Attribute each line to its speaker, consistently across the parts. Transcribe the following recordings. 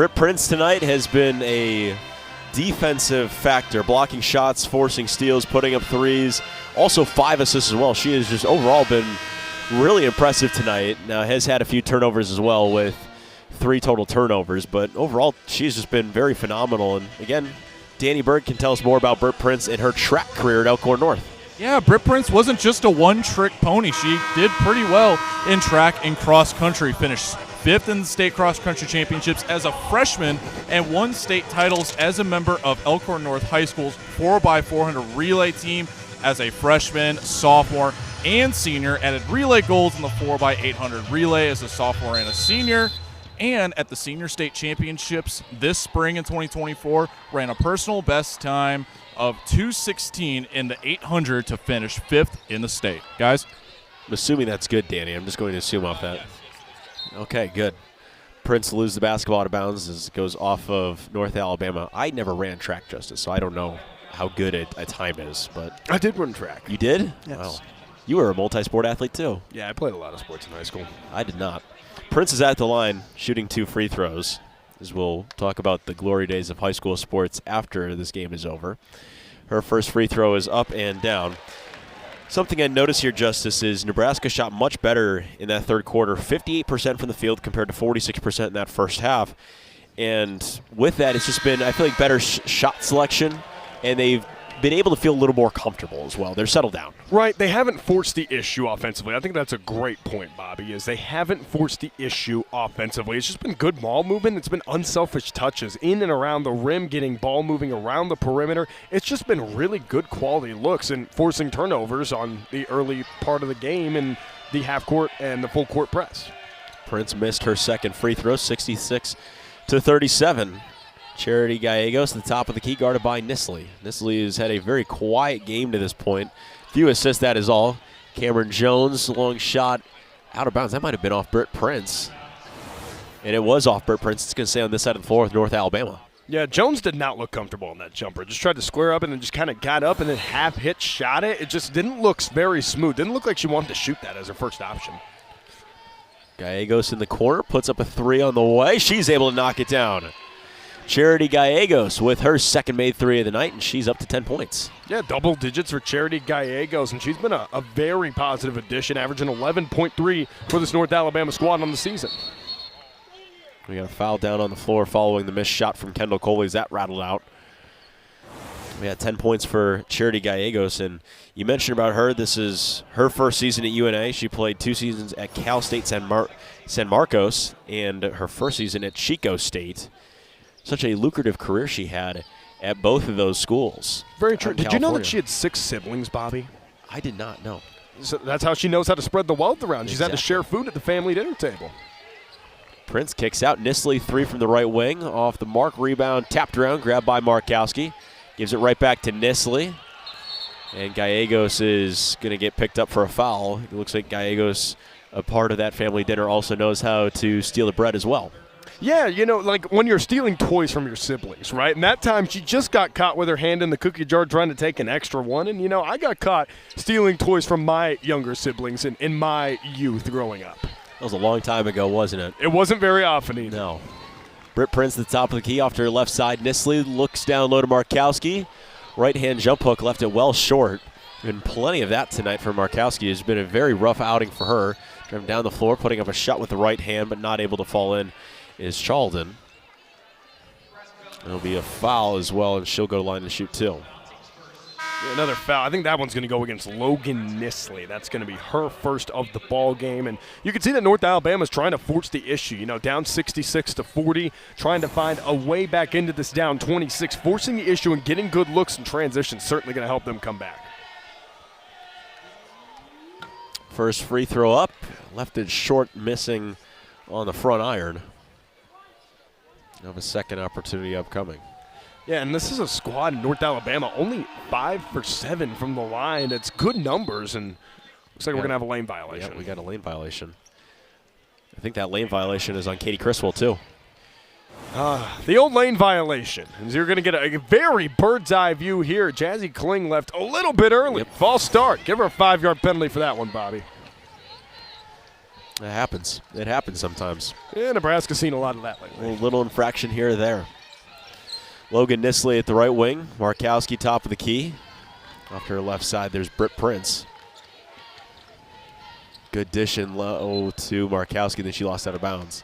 Speaker 1: Britt Prince tonight has been a defensive factor, blocking shots, forcing steals, putting up threes, also 5 assists as well. She has just overall been really impressive tonight. Now has had a few turnovers as well with 3 total turnovers, but overall she's just been very phenomenal. And again, Danny Berg can tell us more about Britt Prince and her track career at Elkhorn North.
Speaker 2: Yeah, Britt Prince wasn't just a one-trick pony. She did pretty well in track and cross country, finished 5th in the state cross country championships as a freshman and won state titles as a member of Elkhorn North High School's 4x400 relay team as a freshman, sophomore, and senior. Added relay golds in the 4x800 relay as a sophomore and a senior. And at the senior state championships this spring in 2024, ran a personal best time of 2:16 in the 800 to finish 5th in the state. Guys?
Speaker 1: I'm assuming that's good, Danny. I'm just going to assume off that. Okay, good. Prince loses the basketball out of bounds as it goes off of North Alabama. I never ran track, Justice, so I don't know how good a time is. But
Speaker 3: I did run track.
Speaker 1: You did?
Speaker 3: Yes.
Speaker 1: Wow. You were a multi-sport athlete, too.
Speaker 3: Yeah, I played a lot of sports in high school.
Speaker 1: I did not. Prince is at the line shooting 2 free throws, as we'll talk about the glory days of high school sports after this game is over. Her first free throw is up and down. Something I noticed here, Justice, is Nebraska shot much better in that third quarter, 58% from the field compared to 46% in that first half. And with that, it's just been, I feel like, better shot selection, and they've been able to feel a little more comfortable as well. They're settled down.
Speaker 3: Right. They haven't forced the issue offensively. I think that's a great point, Bobby, is they haven't forced the issue offensively. It's just been good ball movement. It's been unselfish touches in and around the rim, getting ball moving around the perimeter. It's just been really good quality looks and forcing turnovers on the early part of the game and the half court and the full court press.
Speaker 1: Prince missed her second free throw, 66-37. Charity Gallegos at the top of the key, guarded by Nisley. Nisley has had a very quiet game to this point. Few assists, that is all. Cameron Jones, long shot, out of bounds. That might have been off Britt Prince. And it was off Britt Prince. It's going to stay on this side of the floor with North Alabama.
Speaker 3: Yeah, Jones did not look comfortable on that jumper. Just tried to square up and then just kind of got up and then half-hit shot it. It just didn't look very smooth. Didn't look like she wanted to shoot that as her first option.
Speaker 1: Gallegos in the corner, puts up a 3 on the way. She's able to knock it down. Charity Gallegos with her second made 3 of the night, and she's up to 10 points.
Speaker 3: Yeah, double digits for Charity Gallegos, and she's been a very positive addition, averaging 11.3 for this North Alabama squad on the season.
Speaker 1: We got a foul down on the floor following the missed shot from Kendall Coley as that rattled out. We had 10 points for Charity Gallegos, and you mentioned about her. This is her first season at UNA. She played 2 seasons at Cal State San Marcos and her first season at Chico State. Such a lucrative career she had at both of those schools.
Speaker 3: Very true. Did you know that she had 6 siblings, Bobby?
Speaker 1: I did not know.
Speaker 3: So that's how she knows how to spread the wealth around. She's had to share food at the family dinner table.
Speaker 1: Prince kicks out. Nisley 3 from the right wing. Off the mark, rebound, tapped around, grabbed by Markowski. Gives it right back to Nisley. And Gallegos is going to get picked up for a foul. It looks like Gallegos, a part of that family dinner, also knows how to steal the bread as well.
Speaker 3: Yeah, you know, like when you're stealing toys from your siblings, right? And that time she just got caught with her hand in the cookie jar trying to take an extra one. And, you know, I got caught stealing toys from my younger siblings in my youth growing up.
Speaker 1: That was a long time ago, wasn't it?
Speaker 3: It wasn't very often either.
Speaker 1: No. Britt Prince at the top of the key off to her left side. Nisley looks down low to Markowski. Right-hand jump hook left it well short. Been plenty of that tonight for Markowski. It's been a very rough outing for her. Driving down the floor, putting up a shot with the right hand, but not able to fall in is Chalden. It'll be a foul as well, and she'll go to line to shoot 2.
Speaker 3: Yeah, another foul. I think that one's going to go against Logan Nisley. That's going to be her first of the ball game. And you can see that North Alabama's trying to force the issue. You know, down 66-40, trying to find a way back into this down 26. Forcing the issue and getting good looks in transition certainly going to help them come back.
Speaker 1: First free throw up. Left it short, missing on the front iron. Of a second opportunity upcoming.
Speaker 3: Yeah, and this is a squad in North Alabama, only 5 for 7 from the line. It's good numbers, and looks like we're going to have a lane violation.
Speaker 1: Yeah, we got a lane violation. I think that lane violation is on Katie Criswell, too.
Speaker 3: The old lane violation. And you're going to get a very bird's eye view here. Jazzy Kling left a little bit early.
Speaker 1: Yep.
Speaker 3: False start. Give her a 5-yard penalty for that one, Bobby.
Speaker 1: It happens. It happens sometimes.
Speaker 3: Yeah, Nebraska's seen a lot of that lately.
Speaker 1: A little infraction here or there. Logan Nisley at the right wing. Markowski top of the key. Off to her left side, there's Britt Prince. Good dish in low to Markowski, then she lost out of bounds.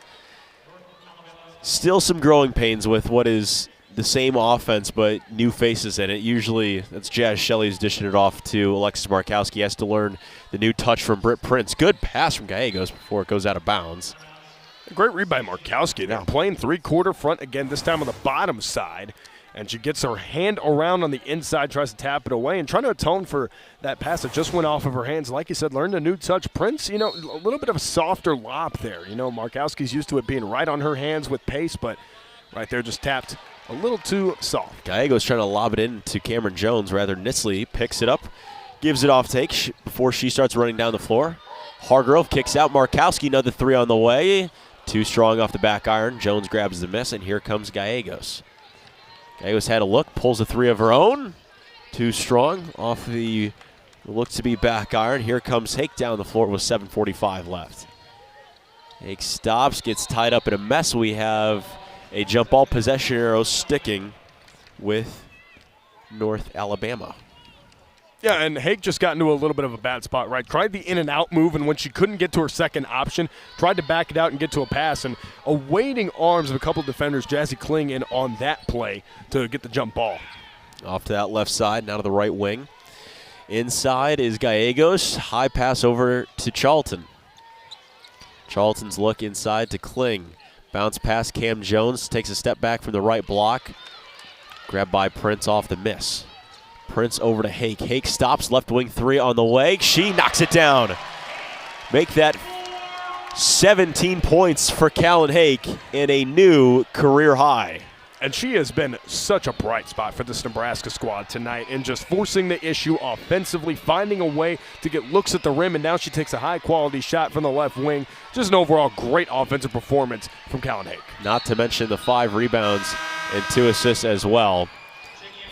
Speaker 1: Still some growing pains with what is the same offense, but new faces in it. Usually that's Jazz Shelley's dishing it off to Alexis Markowski. He has to learn the new touch from Britt Prince. Good pass from Gallegos before it goes out of bounds.
Speaker 3: A great read by Markowski. They're playing three-quarter front again, this time on the bottom side. And she gets her hand around on the inside, tries to tap it away, and trying to atone for that pass that just went off of her hands. Like you said, learned a new touch. Prince, a little bit of a softer lob there. Markowski's used to it being right on her hands with pace, but right there just tapped a little too soft.
Speaker 1: Gallegos trying to lob it in to Cameron Jones. Rather, Nisley picks it up, gives it off take before she starts running down the floor. Hargrove kicks out. Markowski, another three on the way. Too strong off the back iron. Jones grabs the miss, and here comes Gallegos. Gallegos had a look, pulls a three of her own. Too strong off the looks to be back iron. Here comes Hake down the floor with 7:45 left. Hake stops, gets tied up in a mess. We have a jump ball possession arrow sticking with North Alabama.
Speaker 3: Yeah, and Hake just got into a little bit of a bad spot, right? Tried the in and out move, and when she couldn't get to her second option, tried to back it out and get to a pass, and awaiting arms of a couple of defenders, Jazzy Kling in on that play to get the jump ball.
Speaker 1: Off to that left side, now to the right wing. Inside is Gallegos. High pass over to Charlton. Charlton's look inside to Kling. Bounce past Cam Jones, takes a step back from the right block. Grabbed by Prince off the miss. Prince over to Hake. Hake stops, left wing three on the way. She knocks it down. Make that 17 points for Callan Hake and a new career high.
Speaker 3: And she has been such a bright spot for this Nebraska squad tonight in just forcing the issue offensively, finding a way to get looks at the rim, and now she takes a high-quality shot from the left wing. Just an overall great offensive performance from Callan Hake.
Speaker 1: Not to mention the 5 rebounds and 2 assists as well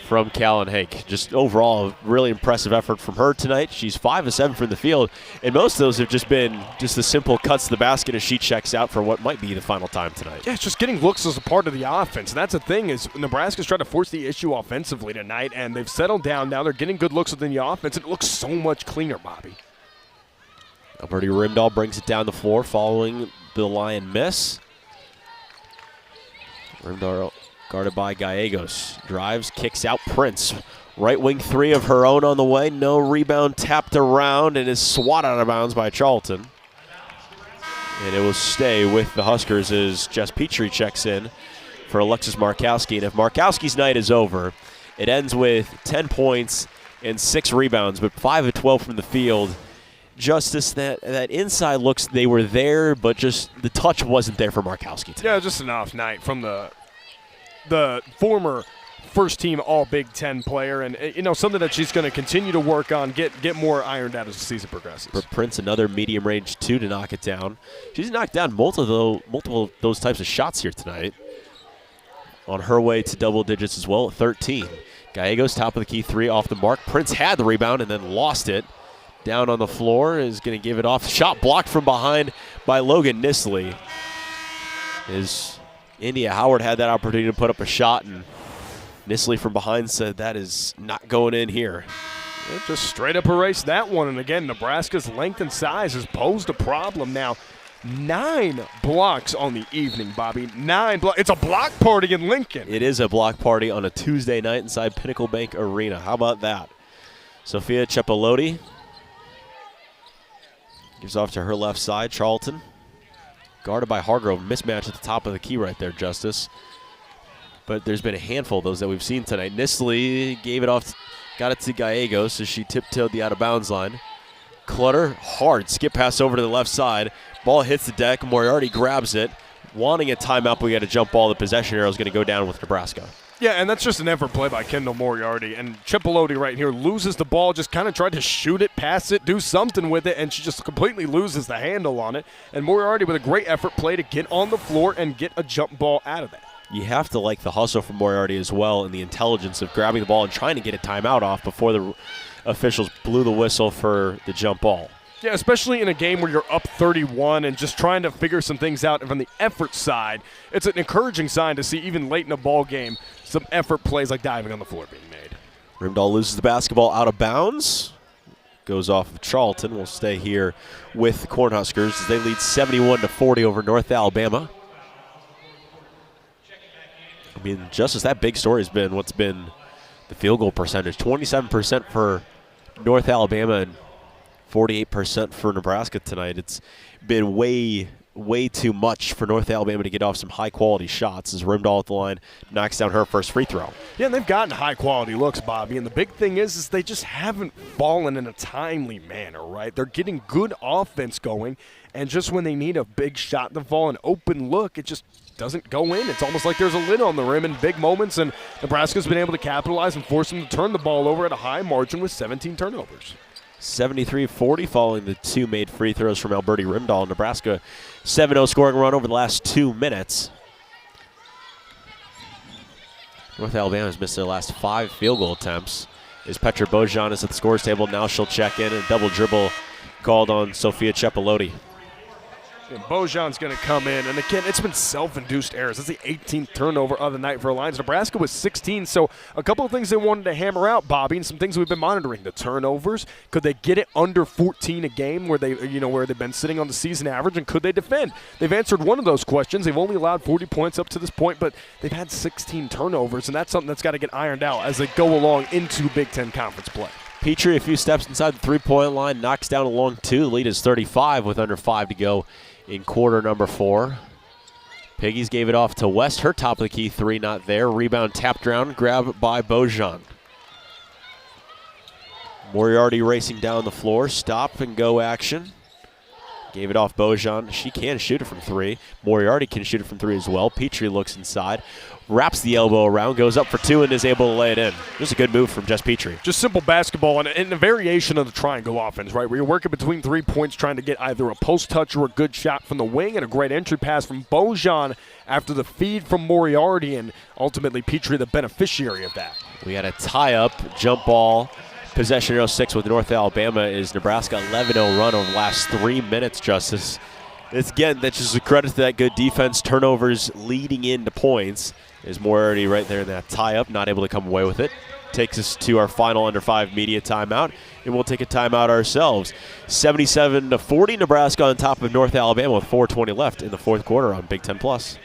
Speaker 1: from Callan Hake. Just overall, a really impressive effort from her tonight. She's 5 of 7 from the field, and most of those have just been just the simple cuts to the basket as she checks out for what might be the final time tonight.
Speaker 3: Yeah, it's just getting looks as a part of the offense. And that's the thing is Nebraska's trying to force the issue offensively tonight, and they've settled down. Now they're getting good looks within the offense, and it looks so much cleaner, Bobby.
Speaker 1: Alberti Rimdahl brings it down the floor following the Lion miss. Rimdahl guarded by Gallegos. Drives, kicks out Prince. Right wing three of her own on the way. No rebound, tapped around and is swatted out of bounds by Charlton. And it will stay with the Huskers as Jess Petrie checks in for Alexis Markowski. And if Markowski's night is over, it ends with 10 points and 6 rebounds, but 5 of 12 from the field. Justice, that inside looks, they were there, but just the touch wasn't there for Markowski tonight.
Speaker 3: Yeah, just an off night from the former first-team All-Big Ten player, and something that she's going to continue to work on, get more ironed out as the season progresses.
Speaker 1: For Prince, another medium range 2 to knock it down. She's knocked down multiple of those types of shots here tonight. On her way to double digits as well at 13. Gallegos, top of the key 3 off the mark. Prince had the rebound and then lost it. Down on the floor, is going to give it off. Shot blocked from behind by Logan Nisley. India Howard had that opportunity to put up a shot, and Nisley from behind said that is not going in here.
Speaker 3: It just straight up erased that one. And again, Nebraska's length and size has posed a problem now. 9 blocks on the evening, Bobby. 9 blocks. It's a block party in Lincoln.
Speaker 1: It is a block party on a Tuesday night inside Pinnacle Bank Arena. How about that? Sophia Cepolotti gives off to her left side. Charlton guarded by Hargrove. Mismatch at the top of the key right there, Justice. But there's been a handful of those that we've seen tonight. Nisley gave it off, got it to Gallegos as she tiptoed the out-of-bounds line. Clutter, hard, skip pass over to the left side. Ball hits the deck. Moriarty grabs it. Wanting a timeout, but we got a jump ball. The possession arrow is going to go down with Nebraska.
Speaker 3: Yeah, and that's just an effort play by Kendall Moriarty. And Cepolotti right here loses the ball, just kind of tried to shoot it, pass it, do something with it, and she just completely loses the handle on it. And Moriarty with a great effort play to get on the floor and get a jump ball out of that.
Speaker 1: You have to like the hustle from Moriarty as well and the intelligence of grabbing the ball and trying to get a timeout off before the officials blew the whistle for the jump ball.
Speaker 3: Yeah, especially in a game where you're up 31 and just trying to figure some things out. And from the effort side, it's an encouraging sign to see even late in a ball game some effort plays like diving on the floor being made.
Speaker 1: Rimdahl loses the basketball out of bounds. Goes off of Charlton. We'll stay here with the Cornhuskers as they lead 71-40 over North Alabama. I mean, just as that big story has been what's been the field goal percentage. 27% for North Alabama and 48% for Nebraska tonight. It's been way too much for North Alabama to get off some high-quality shots as Rimdahl at the line knocks down her first free throw.
Speaker 3: Yeah, and they've gotten high-quality looks, Bobby, and the big thing is they just haven't fallen in a timely manner, right? They're getting good offense going, and just when they need a big shot to fall, an open look, it just doesn't go in. It's almost like there's a lid on the rim in big moments, and Nebraska's been able to capitalize and force them to turn the ball over at a high margin with 17 turnovers.
Speaker 1: 73-40 following the two made free throws from Alberti Rimdahl. Nebraska 7-0 scoring run over the last 2 minutes. North Alabama's missed their last 5 field goal attempts. As Petra Bojan is at the scores table, now she'll check in, and a double dribble called on Sophia Cepolotti.
Speaker 3: And Bojan's going to come in, and again, it's been self-induced errors. That's the 18th turnover of the night for Lions. Nebraska was 16, so a couple of things they wanted to hammer out, Bobby, and some things we've been monitoring. The turnovers, could they get it under 14 a game where they've been sitting on the season average, and could they defend? They've answered one of those questions. They've only allowed 40 points up to this point, but they've had 16 turnovers, and that's something that's got to get ironed out as they go along into Big Ten Conference play.
Speaker 1: Petrie a few steps inside the three-point line, knocks down a long two. The lead is 35 with under 5 to go in quarter number 4. Piggies gave it off to West. Her top of the key three not there. Rebound tapped around, grab by Bojan. Moriarty racing down the floor. Stop and go action. Gave it off Bojan. She can shoot it from 3. Moriarty can shoot it from 3 as well. Petrie looks inside. Wraps the elbow around, goes up for 2, and is able to lay it in. Just a good move from Jess Petrie.
Speaker 3: Just simple basketball and a variation of the triangle offense, right? Where you're working between 3 points trying to get either a post touch or a good shot from the wing, and a great entry pass from Bojan after the feed from Moriarty, and ultimately Petrie the beneficiary of that.
Speaker 1: We had a tie-up jump ball. Possession 06 with North Alabama is Nebraska 11-0 run over the last 3 minutes, Justice. It's again, that's just a credit to that good defense. Turnovers leading into points. Is Moriarty right there in that tie-up, not able to come away with it. Takes us to our final under 5 media timeout, and we'll take a timeout ourselves. 77-40, Nebraska on top of North Alabama with 4:20 left in the fourth quarter on Big Ten Plus.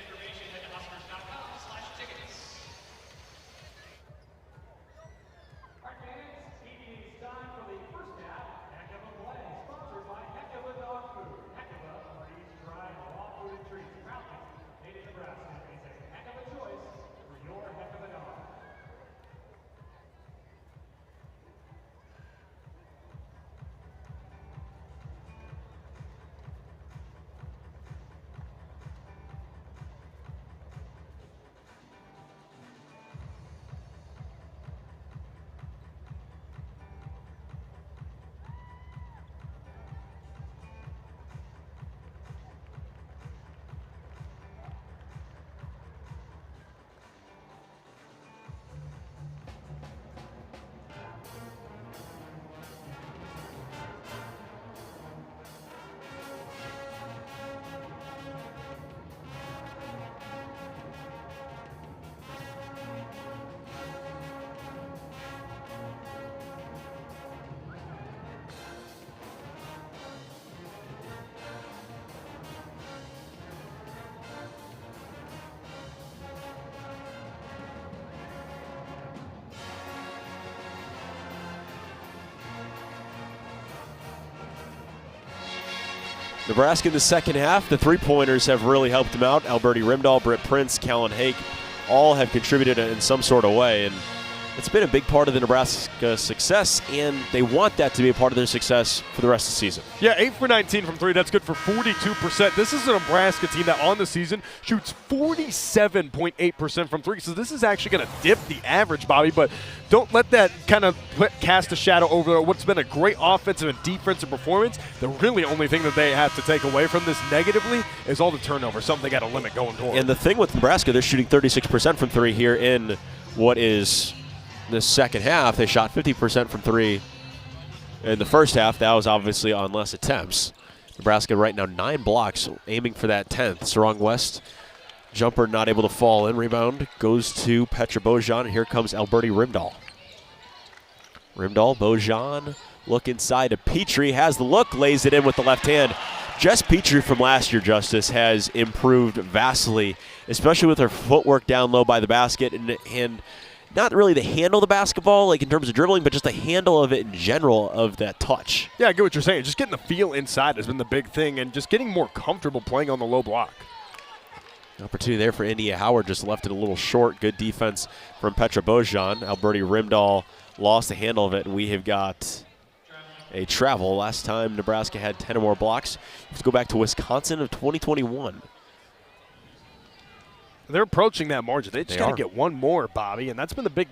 Speaker 1: Nebraska in the second half, the three-pointers have really helped them out. Alberti Rimdahl, Britt Prince, Callan Hake all have contributed in some sort of way, and it's been a big part of the Nebraska success, and they want that to be a part of their success for the rest of the season.
Speaker 3: Yeah, 8 for 19 from 3. That's good for 42%. This is a Nebraska team that on the season shoots 47.8% from 3. So this is actually going to dip the average, Bobby, but don't let that kind of cast a shadow over what's been a great offensive and defensive performance. The really only thing that they have to take away from this negatively is all the turnovers, something they got to limit going forward.
Speaker 1: And the thing with Nebraska, they're shooting 36% from 3 here in what is the second half. They shot 50% from 3 In the first half, that was obviously on less attempts. Nebraska right now 9 blocks, aiming for that 10th. Sarong West, jumper not able to fall in. Rebound goes to Petra Bojan, and here comes Alberti Rimdahl. Rimdahl, Bojan, look inside to Petrie, has the look, lays it in with the left hand. Jess Petrie from last year, Justice, has improved vastly, especially with her footwork down low by the basket and not really the handle of the basketball, like in terms of dribbling, but just the handle of it in general of that touch.
Speaker 3: Yeah, I get what you're saying. Just getting the feel inside has been the big thing, and just getting more comfortable playing on the low block.
Speaker 1: Opportunity there for India Howard, just left it a little short. Good defense from Petra Bojan. Alberti Rimdahl lost the handle of it, and we have got a travel. Last time Nebraska had 10 or more blocks. Let's go back to Wisconsin of 2021.
Speaker 3: They're approaching that margin. They just got to get one more, Bobby, and that's been the big.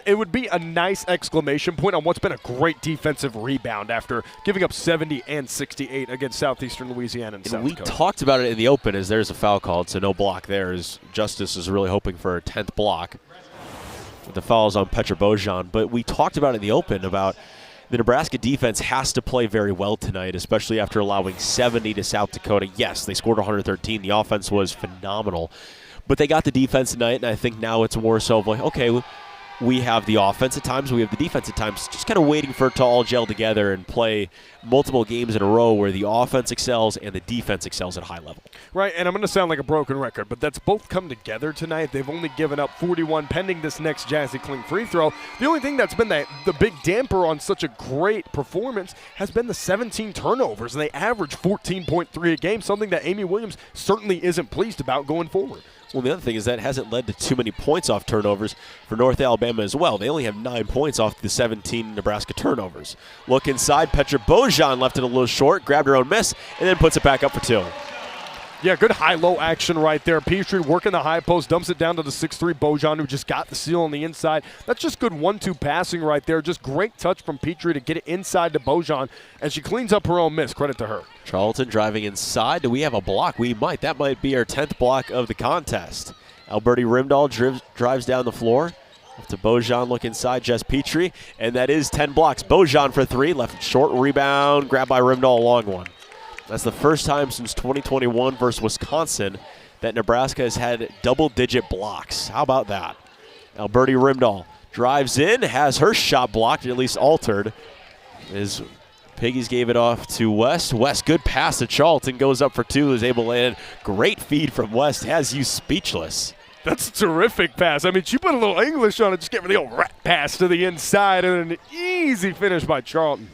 Speaker 3: It would be a nice exclamation point on what's been a great defensive rebound after giving up 70 and 68 against Southeastern Louisiana and South Dakota.
Speaker 1: We talked about it in the open as there's a foul called, so no block there. As Justice is really hoping for a 10th block. The foul's on Petra Bojan, but we talked about it in the open about the Nebraska defense has to play very well tonight, especially after allowing 70 to South Dakota. Yes, they scored 113. The offense was phenomenal. But they got the defense tonight, and I think now it's more so of like, okay, we have the offense at times, we have the defense at times, just kind of waiting for it to all gel together and play multiple games in a row where the offense excels and the defense excels at a high level.
Speaker 3: Right, and I'm going to sound like a broken record, but that's both come together tonight. They've only given up 41 pending this next Jazzy Kling free throw. The only thing that's been the big damper on such a great performance has been the 17 turnovers, and they average 14.3 a game, something that Amy Williams certainly isn't pleased about going forward.
Speaker 1: Well, the other thing is that hasn't led to too many points off turnovers for North Alabama as well. They only have 9 points off the 17 Nebraska turnovers. Look inside, Petra Bojan left it a little short, grabbed her own miss, and then puts it back up for 2.
Speaker 3: Yeah, good high-low action right there. Petrie working the high post, dumps it down to the 6'3" Bojan, who just got the steal on the inside. That's just good 1-2 passing right there. Just great touch from Petrie to get it inside to Bojan, and she cleans up her own miss. Credit to her.
Speaker 1: Charlton driving inside. Do we have a block? We might. That might be our 10th block of the contest. Alberti Rimdahl drives down the floor. Up to Bojan, look inside, Jess Petrie, and that is 10 blocks. Bojan for 3, left short rebound, grabbed by Rimdahl, long one. That's the first time since 2021 versus Wisconsin that Nebraska has had double-digit blocks. How about that? Alberti Rimdahl drives in, has her shot blocked, at least altered. As Piggies gave it off to West. West, good pass to Charlton, goes up for 2, is able to land. Great feed from West, has you speechless.
Speaker 3: That's a terrific pass. I mean, she put a little English on it, just gave her the old rat pass to the inside, and an easy finish by Charlton.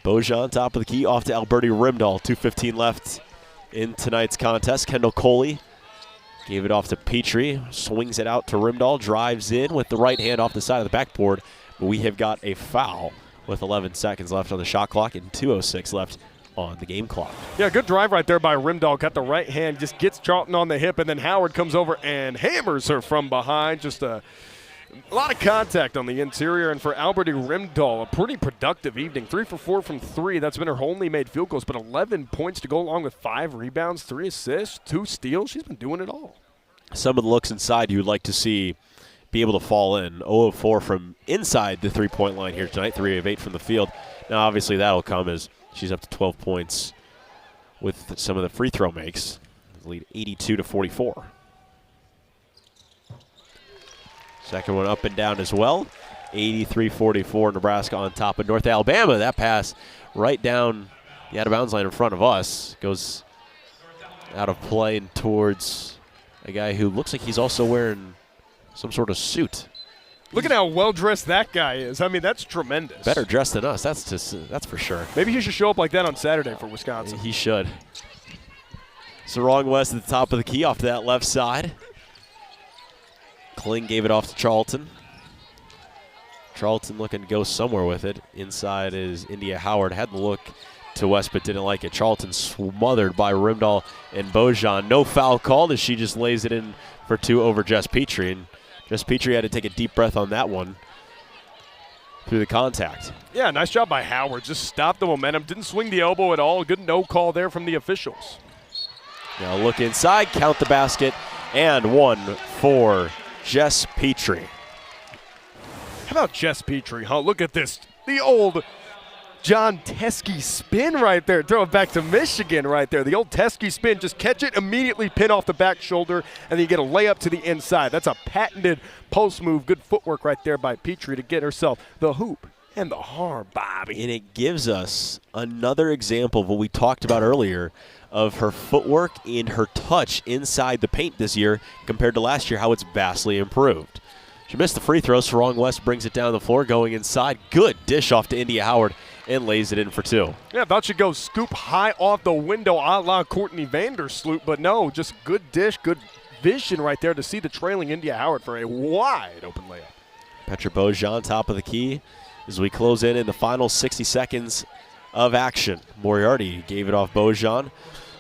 Speaker 1: Bojan, top of the key, off to Alberti Rimdahl. 2:15 left in tonight's contest. Kendall Coley gave it off to Petrie, swings it out to Rimdahl, drives in with the right hand off the side of the backboard. But we have got a foul with 11 seconds left on the shot clock and 2:06 left on the game clock.
Speaker 3: Yeah, good drive right there by Rimdahl. Got the right hand, just gets Charlton on the hip, and then Howard comes over and hammers her from behind. Just a lot of contact on the interior, and for Alberti Rimdahl, a pretty productive evening. 3 for 4 from 3. That's been her only made field goals, but 11 points to go along with 5 rebounds, 3 assists, 2 steals. She's been doing it all.
Speaker 1: Some of the looks inside you would like to see be able to fall in. 0 of 4 from inside the three-point line here tonight, 3 of 8 from the field. Now, obviously, that'll come as she's up to 12 points with some of the free throw makes. Lead 82-44. Second one up and down as well. 83-44, Nebraska on top of North Alabama. That pass right down the out-of-bounds line in front of us. Goes out of play and towards a guy who looks like he's also wearing some sort of suit.
Speaker 3: Look at how well-dressed that guy is. I mean, that's tremendous.
Speaker 1: Better dressed than us, that's for sure.
Speaker 3: Maybe he should show up like that on Saturday for Wisconsin.
Speaker 1: He should. Sarong West at the top of the key off to that left side. Kling gave it off to Charlton. Charlton looking to go somewhere with it. Inside is India Howard. Had the look to West but didn't like it. Charlton smothered by Rimdahl and Bojan. No foul called as she just lays it in for 2 over Jess Petrie. And Jess Petrie had to take a deep breath on that one through the contact.
Speaker 3: Yeah, nice job by Howard. Just stopped the momentum. Didn't swing the elbow at all. Good no call there from the officials.
Speaker 1: Now look inside, count the basket, and 1 for Jess Petrie.
Speaker 3: How about Jess Petrie, huh? Look at this. The old John Teskey spin right there. Throw it back to Michigan right there. The old Teskey spin. Just catch it, immediately pin off the back shoulder, and then you get a layup to the inside. That's a patented post move. Good footwork right there by Petrie to get herself the hoop and the harm, Bobby.
Speaker 1: And it gives us another example of what we talked about earlier of her footwork and her touch inside the paint this year compared to last year, how it's vastly improved. She missed the free throw. Sarong West brings it down the floor, going inside. Good dish off to India Howard and lays it in for two.
Speaker 3: Yeah, I thought she'd go scoop high off the window a la Courtney Vandersloot, but no, just good dish, good vision right there to see the trailing India Howard for a wide open layup.
Speaker 1: Petra Bojan, top of the key, as we close in the final 60 seconds of action. Moriarty gave it off Bojan.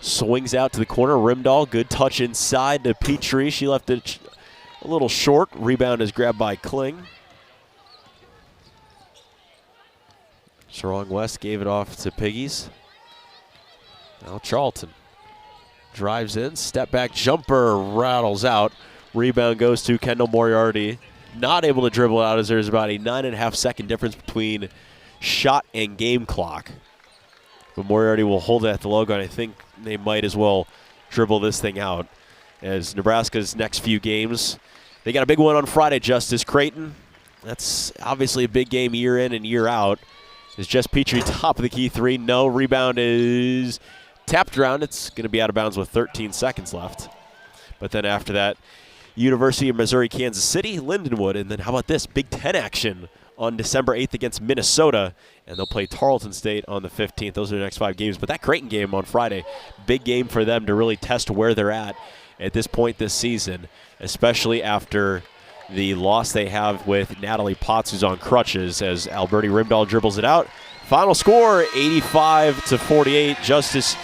Speaker 1: Swings out to the corner. Rimdahl, good touch inside to Petrie. She left it a little short. Rebound is grabbed by Kling. Sarong West gave it off to Piggies. Now Charlton drives in. Step back jumper rattles out. Rebound goes to Kendall Moriarty. Not able to dribble out as there's about a 9.5 second difference between shot and game clock. But Moriarty will hold it at the logo, and I think they might as well dribble this thing out. As Nebraska's next few games, they got a big one on Friday, Justice Creighton. That's obviously a big game year in and year out. Is Jess Petrie top of the key three? No. Rebound is tapped around. It's going to be out of bounds with 13 seconds left. But then after that, University of Missouri, Kansas City, Lindenwood, and then how about this? Big Ten action on December 8th against Minnesota, and they'll play Tarleton State on the 15th. Those are the next 5 games. But that Creighton game on Friday, big game for them to really test where they're at this point this season, especially after the loss they have with Natalie Potts, who's on crutches, as Alberti Rimdahl dribbles it out. Final score, 85-48. Justice,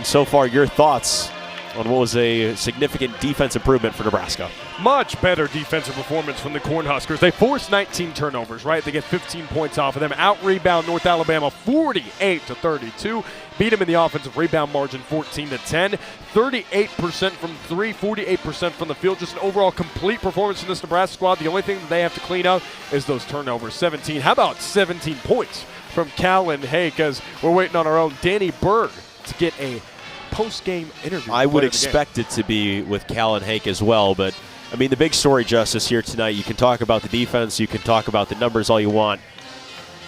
Speaker 1: so far your thoughts on what was a significant defense improvement for Nebraska?
Speaker 3: Much better defensive performance from the Cornhuskers. They forced 19 turnovers, right? They get 15 points off of them. Out-rebound North Alabama 48-32. Beat them in the offensive rebound margin 14-10. 38% from three, 48% from the field. Just an overall complete performance from this Nebraska squad. The only thing that they have to clean up is those turnovers. 17. How about 17 points from Callan Hake, as we're waiting on our own Danny Berg to get a post-game interview.
Speaker 1: I would expect it to be with Callan Hake as well, but the big story, Justice, here tonight, you can talk about the defense, you can talk about the numbers all you want.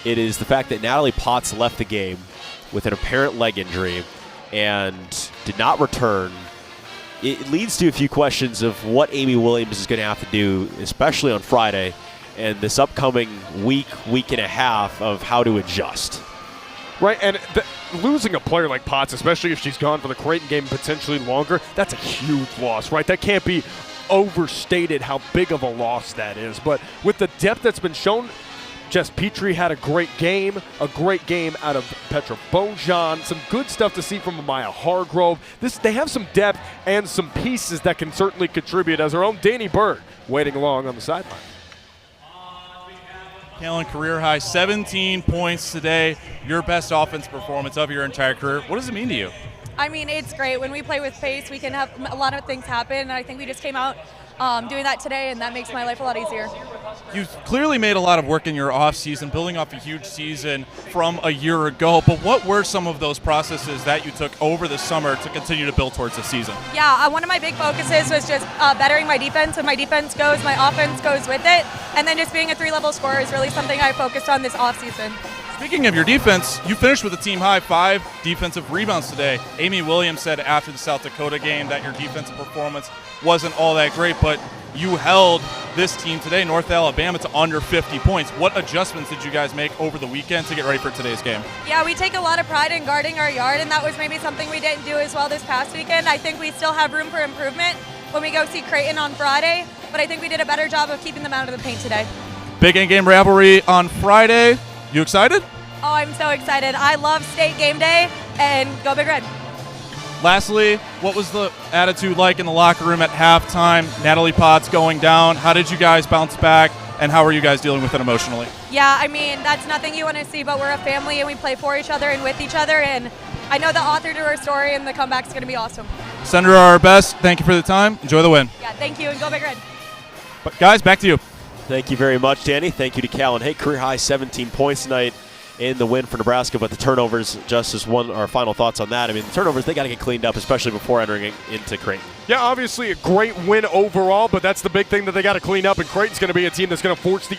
Speaker 1: It is the fact that Natalie Potts left the game with an apparent leg injury and did not return. It leads to a few questions of what Amy Williams is going to have to do, especially on Friday, and this upcoming week and a half of how to adjust.
Speaker 3: Right, and losing a player like Potts, especially if she's gone for the Creighton game potentially longer, that's a huge loss, right? That can't be overstated how big of a loss that is. But with the depth that's been shown, Jess Petrie had a great game out of Petra Bojan, some good stuff to see from Amaya Hargrove. They have some depth and some pieces that can certainly contribute, as our own Danny Berg waiting along on the sideline.
Speaker 2: Callan, career high 17 points today, your best offense performance of your entire career. What does it mean to you?
Speaker 4: It's great. When we play with pace, we can have a lot of things happen, and I think we just came out doing that today, and that makes my life a lot easier.
Speaker 2: You've clearly made a lot of work in your offseason, building off a huge season from a year ago, but what were some of those processes that you took over the summer to continue to build towards the season?
Speaker 4: Yeah, one of my big focuses was just bettering my defense. When my defense goes, my offense goes with it, and then just being a 3-level scorer is really something I focused on this offseason.
Speaker 2: Speaking of your defense, you finished with a team high 5 defensive rebounds today. Amy Williams said after the South Dakota game that your defensive performance wasn't all that great, but you held this team today, North Alabama, to under 50 points. What adjustments did you guys make over the weekend to get ready for today's game? Yeah,
Speaker 4: we take a lot of pride in guarding our yard, and that was maybe something we didn't do as well this past weekend. I think we still have room for improvement when we go see Creighton on Friday, but I think we did a better job of keeping them out of the paint today.
Speaker 2: Big in-game rivalry on Friday. You excited?
Speaker 4: Oh, I'm so excited. I love state game day, and go Big Red.
Speaker 2: Lastly, what was the attitude like in the locker room at halftime? Natalie Potts going down. How did you guys bounce back, and how are you guys dealing with it emotionally?
Speaker 4: Yeah, that's nothing you want to see, but we're a family, and we play for each other and with each other, and I know the author to our story, and the comeback's going to be awesome.
Speaker 2: Send her our best. Thank you for the time. Enjoy the win.
Speaker 4: Yeah, thank you, and go Big Red.
Speaker 2: But guys, back to you.
Speaker 1: Thank you very much, Danny. Thank you to Callan. Hey, career high 17 points tonight in the win for Nebraska, but the turnovers, just as our final thoughts on that. I mean, the turnovers, they got to get cleaned up, especially before entering into Creighton.
Speaker 3: Yeah, obviously a great win overall, but that's the big thing that they got to clean up, and Creighton's going to be a team that's going to force the